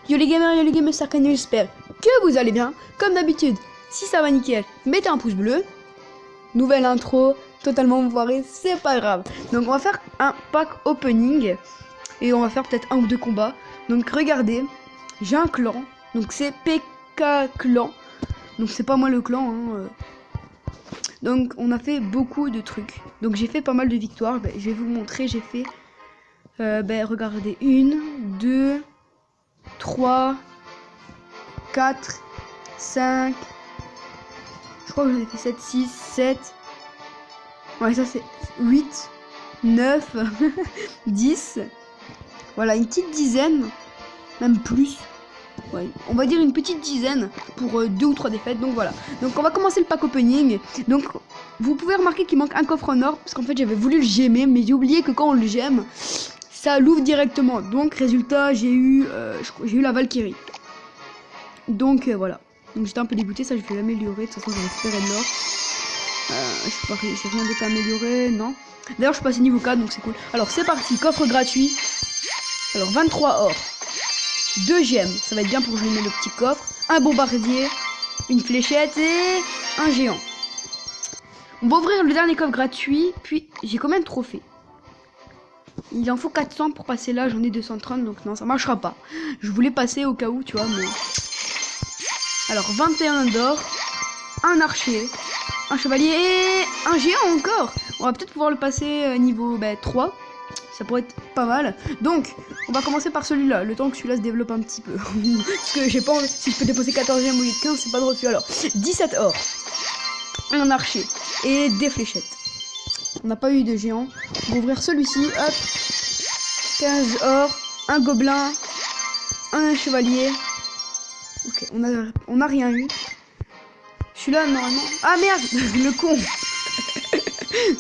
Yo les gamers, c'est Arcane, j'espère que vous allez bien. Comme d'habitude, si ça va nickel, mettez un pouce bleu. Nouvelle intro, totalement foirée, c'est pas grave. Donc on va faire un pack opening. Et on va faire peut-être un ou deux combats. Donc regardez, j'ai un clan. Donc c'est PK Clan. Donc c'est pas moi le clan. Donc on a fait beaucoup de trucs. Donc j'ai fait pas mal de victoires. Je vais vous montrer, j'ai fait... regardez, 1, 2, 3, 4, 5... Je crois que j'en ai fait 7, 6, 7... Ouais, ça c'est 8, 9, 10... Voilà, une petite dizaine, même plus. Ouais, on va dire une petite dizaine pour 2 ou 3 défaites. Donc voilà. Donc on va commencer le pack opening. Donc vous pouvez remarquer qu'il manque un coffre en or. Parce qu'en fait j'avais voulu le gemmer. Mais j'ai oublié que quand on le gemme, ça l'ouvre directement. Donc résultat, j'ai eu la Valkyrie. Donc voilà. Donc j'étais un peu dégoûté. Ça je vais l'améliorer. De toute façon j'ai récupéré de l'or. J'ai rien d'autre à améliorer. Non. D'ailleurs je suis passé niveau 4 donc c'est cool. Alors c'est parti. Coffre gratuit. Alors 23 or, 2 gemmes, ça va être bien pour jouer le petit coffre, un bombardier, une fléchette et un géant. On va ouvrir le dernier coffre gratuit, puis j'ai combien de trophées? Il en faut 400 pour passer là, j'en ai 230 donc non ça marchera pas. Je voulais passer au cas où tu vois mais... Alors 21 d'or, un archer, un chevalier et un géant encore. On va peut-être pouvoir le passer niveau 3. Ça pourrait être pas mal. Donc, on va commencer par celui-là. Le temps que celui-là se développe un petit peu. Parce que j'ai pas envie. Si je peux déposer 14e au lieu de 15, c'est pas de refus. Alors, 17 or. Un archer. Et des fléchettes. On n'a pas eu de géant. On va ouvrir celui-ci. Hop. 15 or. Un gobelin. Un chevalier. Ok, on a rien eu. Je suis là normalement. Ah merde. Le con.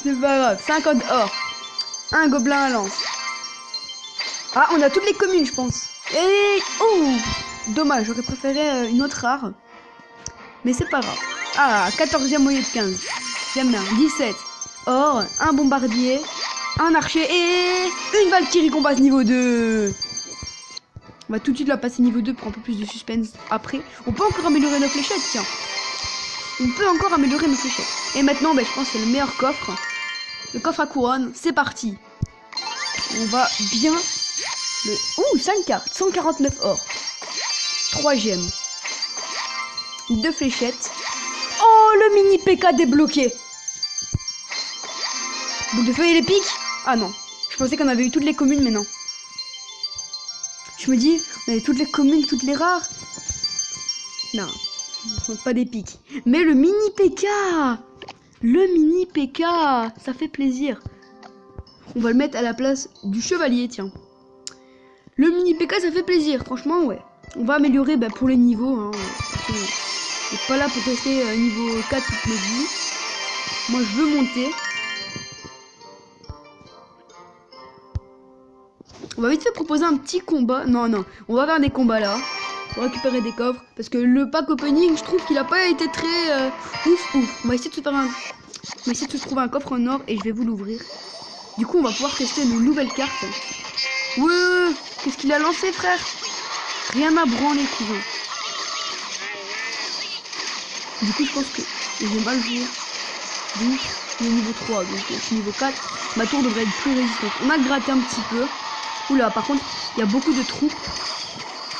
C'est pas grave. 50 or. Un gobelin à lance. Ah, on a toutes les communes, je pense. Et... Oh, dommage, j'aurais préféré une autre rare. Mais c'est pas grave. Ah, 14e au lieu de 15. J'aime bien. 17. Or, un bombardier, un archer et une Valkyrie qu'on passe niveau 2. On va tout de suite la passer niveau 2 pour un peu plus de suspense après. On peut encore améliorer nos fléchettes, tiens. On peut encore améliorer nos fléchettes. Et maintenant, je pense que c'est le meilleur coffre. Le coffre à couronne, c'est parti. On va bien... Ouh, 5 cartes, 149 or. 3 gemmes. 2 fléchettes. Oh, le mini PK débloqué. Boule de feu et les pics. Ah non, je pensais qu'on avait eu toutes les communes, mais non. Je me dis, on avait toutes les communes, toutes les rares. Non, pas des pics. Mais le mini PK. Le mini PK, ça fait plaisir. On va le mettre à la place du chevalier, tiens. Le mini PK, ça fait plaisir, franchement, ouais. On va améliorer pour les niveaux. Hein, on n'est pas là pour tester niveau 4 toute notre vie. Moi, je veux monter. On va vite fait proposer un petit combat. Non, on va faire des combats là. Pour récupérer des coffres. Parce que le pack opening, je trouve qu'il a pas été très ouf. On va essayer de se faire un... On va essayer de se trouver un coffre en or et je vais vous l'ouvrir. Du coup, on va pouvoir tester nos nouvelles cartes. Ouais, qu'est-ce qu'il a lancé, frère? Rien à branler, cousin. Du coup, je pense que j'ai mal joué. Donc, je suis niveau 3, donc je suis niveau 4. Ma tour devrait être plus résistante. On a gratté un petit peu. Oula, par contre, il y a beaucoup de troupes.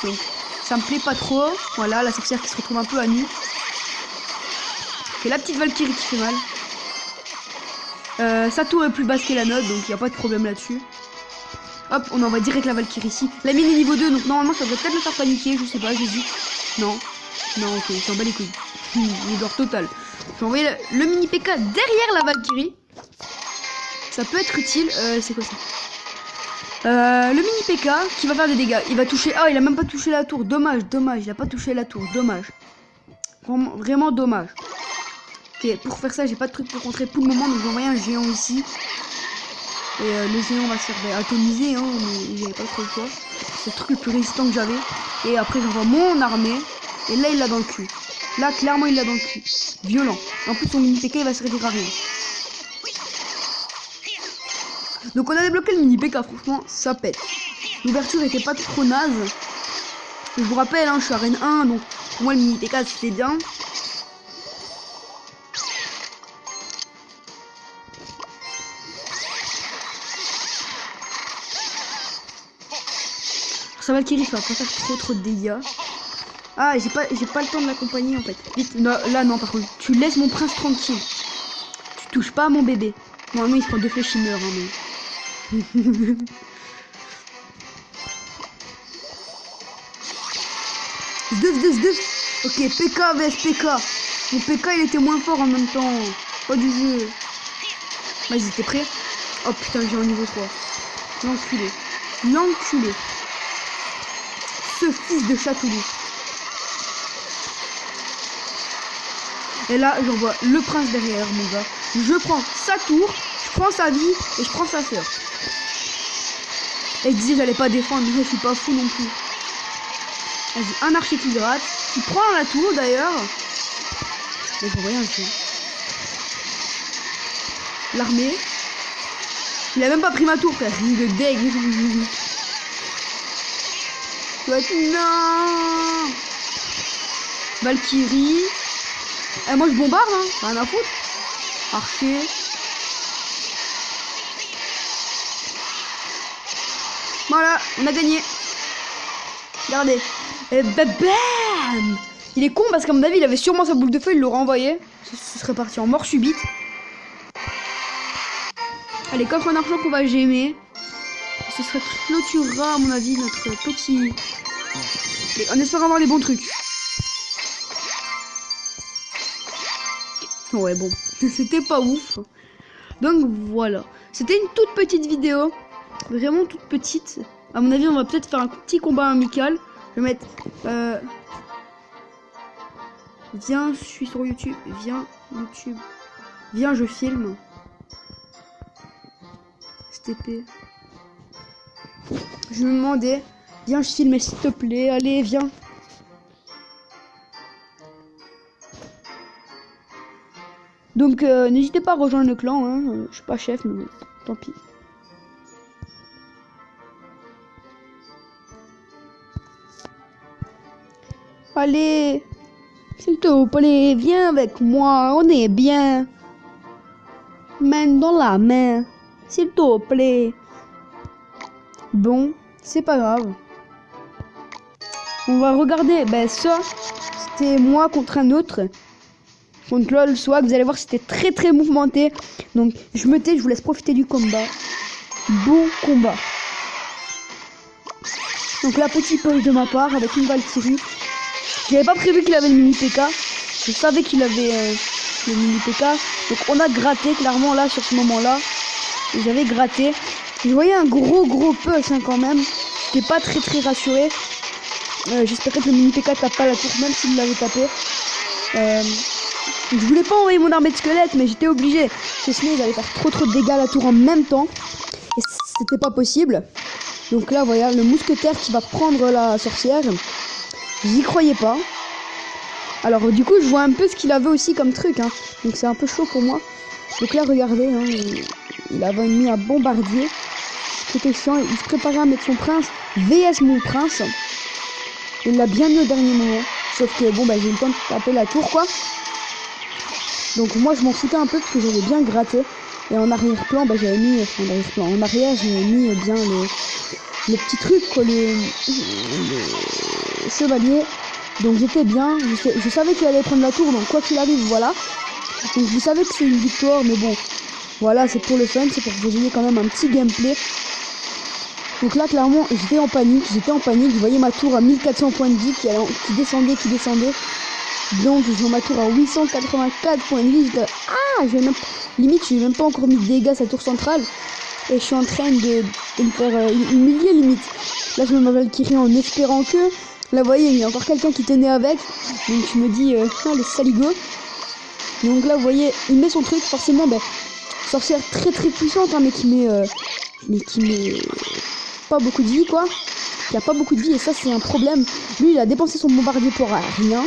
Donc, ça me plaît pas trop. Voilà, la sorcière qui se retrouve un peu à nu. C'est la petite Valkyrie qui fait mal. Sa tour est plus basse que la nôtre, donc il n'y a pas de problème là-dessus. Hop, on envoie direct la Valkyrie ici. La mine est niveau 2, donc normalement ça devrait peut-être le faire paniquer, je sais pas, j'hésite. Non, ok, il s'en bat les couilles. Il dort total. Je vais envoyer le mini PK derrière la Valkyrie. Ça peut être utile. C'est quoi ça? Le mini PK qui va faire des dégâts. Il va toucher... Ah, il a même pas touché la tour. Dommage. Il a pas touché la tour. Dommage. Vraiment dommage. Ok, pour faire ça, j'ai pas de truc pour contrer pour le moment, donc j'ai envoyé un géant ici. Et le géant va se faire atomiser, hein, mais j'avais pas trop le choix. C'est le truc le plus résistant que j'avais. Et après, j'envoie mon armée. Et là, il l'a dans le cul. Là, clairement, il l'a dans le cul. Violent. En plus, son mini PK, il va se réduire à rien. Donc, on a débloqué le mini PK, franchement, ça pète. L'ouverture était pas trop naze. Je vous rappelle, hein, je suis arène 1, donc pour moi le mini PK c'était bien. Sa Valkyrie, ça va pas faire trop de dégâts. Ah, j'ai pas le temps de l'accompagner en fait. Vite, là non par contre, tu laisses mon prince tranquille. Tu touches pas à mon bébé. Normalement il se prend 2 flèches, il meurt. Hein, mais... Ok, PK vs PK. Mon PK il était moins fort en même temps. Pas du jeu. Vas-y, t'es prêt? Oh putain, j'ai un niveau 3. L'enculé. L'enculé. Ce fils de Châteauroux. Et là, j'envoie le prince derrière, mon gars. Je prends sa tour, je prends sa vie et je prends sa soeur. Elle disait j'allais pas défendre, mais je suis pas fou non plus. Vas-y, un archer qui gratte. Qui prend la tour d'ailleurs. Mais je vois rien ici. L'armée. Il a même pas pris ma tour, frère. Il est deg. Non. Valkyrie. Et moi je bombarde, hein. Rien à foutre. Archer. Voilà, on a gagné. Regardez. Et bam. Il est con parce qu'à mon avis il avait sûrement sa boule de feu, il l'aurait envoyé. Ce serait parti en mort subite. Allez, coffre en argent qu'on va gémer. Ce serait clôturera à mon avis notre petit... Et on espère avoir les bons trucs. Ouais bon, c'était pas ouf. Donc voilà. C'était une toute petite vidéo. Vraiment toute petite. À mon avis on va peut-être faire un petit combat amical. Je vais mettre... Viens, je suis sur YouTube. Viens, YouTube. Viens, je filme. STP. Je me demandais. Viens, je filme s'il te plaît. Allez, viens. Donc, n'hésitez pas à rejoindre le clan. Hein. Je suis pas chef, mais tant pis. Allez, s'il te plaît, viens avec moi, on est bien. Main dans la main, s'il te plaît. Bon, c'est pas grave. On va regarder, ben ça, c'était moi contre un autre. Contre LOL Swag, vous allez voir, c'était très mouvementé. Donc, je me tais, je vous laisse profiter du combat. Bon combat. Donc là, petit push de ma part avec une Valkyrie. J'avais pas prévu qu'il avait le mini PK. Je savais qu'il avait le mini PK. Donc on a gratté clairement là sur ce moment là. J'avais gratté. Je voyais un gros push hein, quand même. J'étais pas très rassuré. J'espérais que le mini PK tape pas la tour même s'il l'avait tapé. Je voulais pas envoyer mon armée de squelettes mais j'étais obligé. Ce sinon il allait faire trop de dégâts à la tour en même temps. Et c'était pas possible. Donc là voilà le mousquetaire qui va prendre la sorcière. J'y croyais pas. Alors du coup je vois un peu ce qu'il avait aussi comme truc hein. Donc c'est un peu chaud pour moi. Donc là regardez hein, il avait mis un bombardier. C'était chiant, il se préparait à mettre son prince VS mon prince. Il l'a bien mis au dernier moment. Sauf que bon bah j'ai eu le temps de taper la tour quoi. Donc moi je m'en foutais un peu parce que j'avais bien gratté. Et en arrière-plan bah j'avais mis... en arrière j'avais mis bien le petit truc quoi, le chevalier. Donc j'étais bien, je savais qu'il allait prendre la tour, donc quoi qu'il arrive, voilà. Donc vous savez que c'est une victoire, mais bon, voilà, c'est pour le fun, c'est pour que vous ayez quand même un petit gameplay. Donc là, clairement, j'étais en panique, je voyais ma tour à 1400 points de vie qui descendait. Donc je vois ma tour à 884 points de vie, limite, j'ai même pas encore mis de dégâts à sa tour centrale. Et je suis en train de me faire humilier limite. Là, je me mets Valkyrie en espérant que... Là, vous voyez, il y a encore quelqu'un qui tenait avec. Donc, je me dis, le saligo. Donc là, vous voyez, il met son truc. Forcément, ben, sorcière très puissante, hein, mais qui met pas beaucoup de vie, quoi. Il n'y a pas beaucoup de vie, et ça, c'est un problème. Lui, il a dépensé son bombardier pour rien.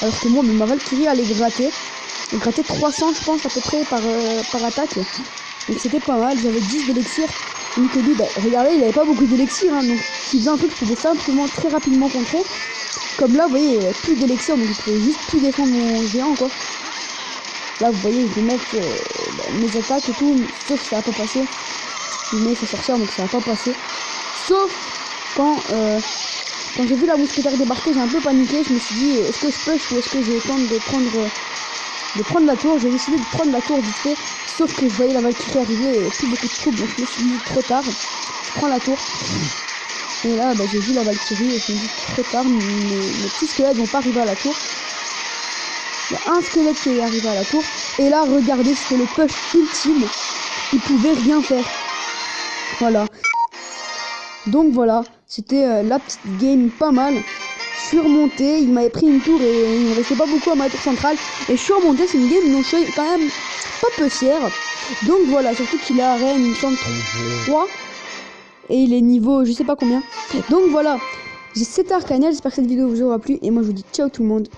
Alors que moi, ma Valkyrie allait gratter. Elle grattait 300, je pense, à peu près, par attaque. Donc, c'était pas mal. J'avais 10 d'élixir. Nicolas, bah, regardez, il avait pas beaucoup d'élixir, hein, donc s'il faisait un truc, je pouvais simplement très rapidement contrer. Comme là, vous voyez, il avait plus d'élixir, donc je pouvais juste plus défendre mon géant, quoi. Là, vous voyez, je vais mettre mes attaques et tout, sauf que ça va pas passer. Je mets ses sorcières, donc ça va pas passer. Sauf quand j'ai vu la mousquetaire débarquer, j'ai un peu paniqué. Je me suis dit, est-ce que je push ou est-ce que j'ai le temps de prendre la tour. J'ai décidé de prendre la tour vite fait. Sauf que je voyais la Valkyrie arriver et plus beaucoup de troupes, donc je me suis dit trop tard. Je prends la tour. Et là, bah, j'ai vu la Valkyrie et je me dis trop tard, mes petits squelettes vont pas arriver à la tour. Il y a un squelette qui est arrivé à la tour. Et là, regardez, c'était le push ultime. Il pouvait rien faire. Voilà. Donc voilà, c'était la petite game pas mal. Je suis remonté, il m'avait pris une tour et il ne restait pas beaucoup à ma tour centrale. Et je suis remonté, c'est une game dont je suis quand même pas peu fier. Donc voilà, surtout qu'il a arène, il me semble 3. Et il est niveau je sais pas combien. Donc voilà, c'était Arcaniel, j'espère que cette vidéo vous aura plu. Et moi je vous dis ciao tout le monde.